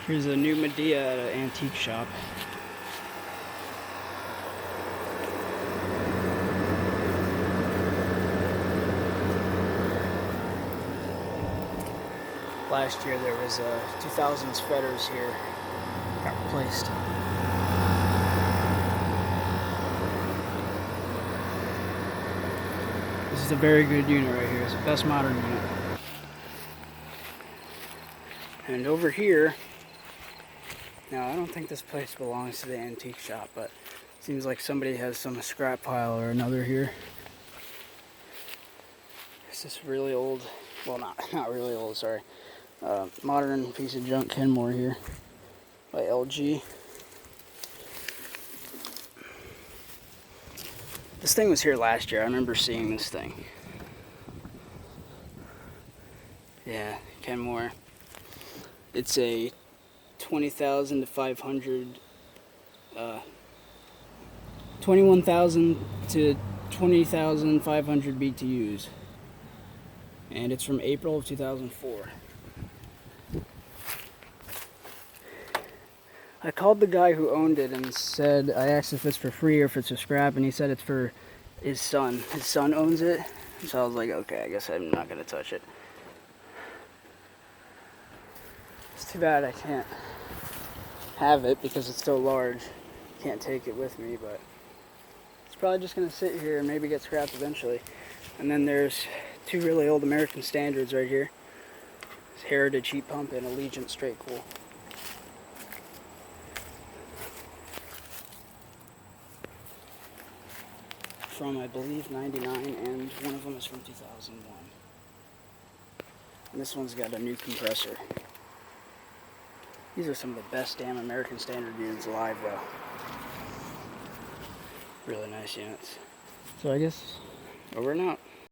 Here's a new Medea at an antique shop. Last year there was a 2000s Fetters here. Got replaced. This is a very good unit right here. It's the best modern unit. And over here, now I don't think this place belongs to the antique shop, but it seems like somebody has some scrap pile or another here. It's this really old, well not really old, sorry. Modern piece of junk Kenmore here by LG. This thing was here last year. I remember seeing this thing. Yeah, Kenmore. It's a 20,000 to 500, 21,000 to 20,500 BTUs. And it's from April of 2004. I called the guy who owned it and said, I asked if it's for free or if it's a scrap, and he said it's for his son. His son owns it. So I was like, okay, I guess I'm not going to touch it. It's too bad I can't have it because it's so large. Can't take it with me, but it's probably just going to sit here and maybe get scrapped eventually. And then there's two really old American standards right here. It's Heritage Heat Pump and Allegiant Straight Cool. From, I believe, 99, and one of them is from 2001. And this one's got a new compressor. These are some of the best damn American Standard units alive, though. Really nice units. So I guess over and out.